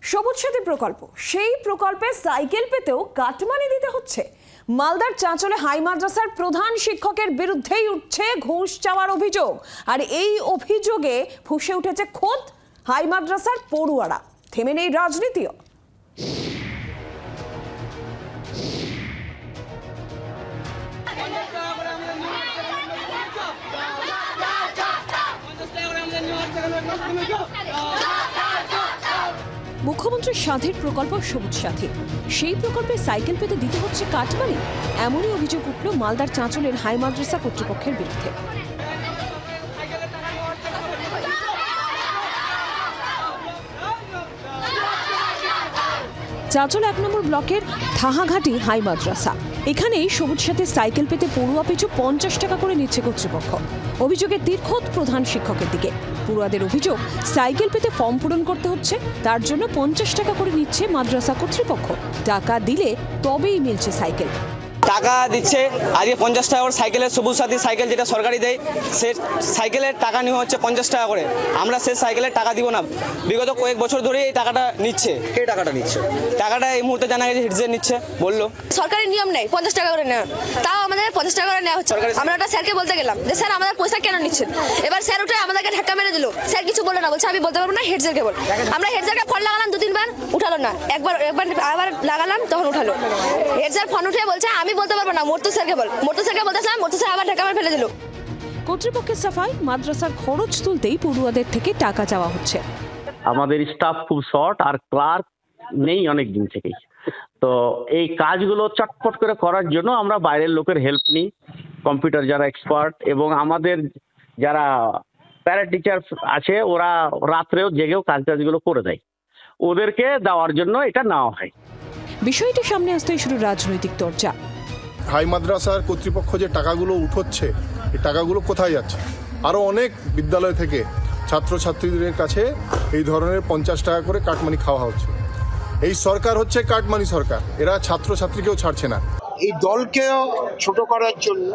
সবুজ সাথী প্রকল্প, সেই প্রকল্পে সাইকেল পেতেও কাটমানি দিতে হচ্ছে। মালদার চাঁচলে হাই মাদ্রাসার প্রধান শিক্ষকের বিরুদ্ধেই উঠছে ঘুষ চাওয়ার অভিযোগ, আর এই অভিযোগে ফুঁসে উঠেছে খোদ হাই মাদ্রাসার পড়ুয়ারা। থেমে নেই রাজনীতিও। মুখ্যমন্ত্রীর সাথের প্রকল্প সবুজ সাথী, সেই প্রকল্পে সাইকেল পেতে দিতে হচ্ছে কাটমানি, এমনই অভিযোগ উঠল মালদার চাঁচলের হাই মাদ্রাসা কর্তৃপক্ষের বিরুদ্ধে। চাঁচল 1 নম্বর ব্লকের থাহাঘাটি হাই মাদ্রাসা, এখানেই সবুজ সাথী সাইকেল পেতে পড়ুয়া পিছু 50 টাকা করে নিচ্ছে কর্তৃপক্ষ। অভিযোগের তীর খোদ প্রধান শিক্ষকের দিকে। পড়ুয়াদের অভিযোগ, সাইকেল পেতে ফর্ম পূরণ করতে হচ্ছে, তার জন্য 50 টাকা করে নিচ্ছে মাদ্রাসা কর্তৃপক্ষ। টাকা দিলে তবেই মিলছে সাইকেল। টাকা দিচ্ছে আজকে 50 টাকা করে সাইকেলের, সবুজ সাথী সাইকেল যেটা সরকারি দেয়, সে সাইকেলের টাকা নেওয়া হচ্ছে 50 টাকা করে। আমরা সে সাইকেলের টাকা দিব না, বিগত কয়েক বছর ধরে এই টাকাটা নিচ্ছে। কে টাকাটা নিচ্ছে? টাকাটা এই মুহূর্তে জানা গেছে হিটজের নিচ্ছে, বললো সরকারি নিয়ম নেই 50 টাকা করে নেওয়া, তাও আমাদের 50 টাকা করে নেওয়া হচ্ছে। আমরা ওটা স্যারকে বলতে গেলাম যে স্যার আমাদের পয়সা কেন নিচ্ছেন, এবার স্যার উঠে আমাদেরকে ধাক্কা মেরে দিল। স্যার কিছু বলে না, বলছে আমি বলতে পারবো না, হেডস্যারকে বল। আমরা হেডস্যারকে ফোন লাগালাম 2-3 বার, উঠালো না। একবার আবার লাগালাম, তখন উঠালো। হেডস্যার ফোন উঠে বলছে আমি বলতে পারবো না, মোর্তু স্যারকে বল। মোর্তু স্যারকে বলতেছিলাম, মোর্তু স্যার আবার ধাক্কা মেরে ফেলে দিল। কর্তৃপক্ষের সাফাই, মাদ্রাসার খরচ তুলতেই পড়ুয়াদের থেকে টাকা চাওয়া হচ্ছে। আমাদের স্টাফ খুব শর্ট, আর ক্লার্ক নেই অনেক দিন থেকেই। তো এই কাজগুলো চটপট করে করার জন্য আমরা বাইরের লোকের হেল্প নিই, কম্পিউটার যারা এক্সপার্ট, এবং আমাদের যারা প্যারা টিচার আছে ওরা রাত্রেও জেগেও কাজগুলো করে দেয়, ওদেরকে দেওয়ার জন্য এটা নেওয়া হয়। বিষয়টি সামনে আসতেই শুরু রাজনৈতিক চর্চা। হাই মাদ্রাসার কর্তৃপক্ষ যে টাকাগুলো উঠোচ্ছে, এই টাকাগুলো কোথায় যাচ্ছে? আরও অনেক বিদ্যালয় থেকে ছাত্রছাত্রীদের কাছে এই ধরনের 50 টাকা করে কাটমানি খাওয়া হচ্ছে। এই সরকার হচ্ছে কাটমানি সরকার, এরা ছাত্রছাত্রীকেও ছাড়ছে না। এই দলকেও ছোট করার জন্য,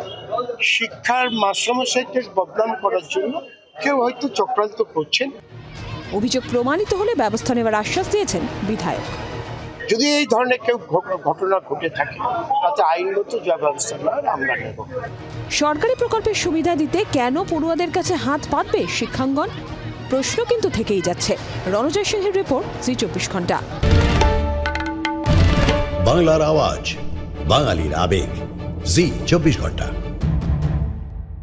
শিক্ষার মাস্টারমশাইকে বদনাম করার জন্য কেউ হয়তো চক্রান্ত করছেন। অভিযোগ প্রমাণিত হলে ব্যবস্থা নেওয়ার আশ্বাস দিয়েছেন বিধায়ক। যদি এই ধরনের কেউ ঘটনা ঘটে থাকে তাতে আইনগত যা ব্যবস্থা নেওয়ার আমরা নেব। সরকারি প্রকল্পের সুবিধা দিতে কেন পড়ুয়াদের কাছে হাত পাতবে শিক্ষাঙ্গন? প্রশ্ন কিন্তু থেকেই যাচ্ছে। রণজয় সিংহের রিপোর্ট, জি 24 ঘন্টা। বাংলার আওয়াজ, বাঙালির আবেগ, জি 24 ঘন্টা।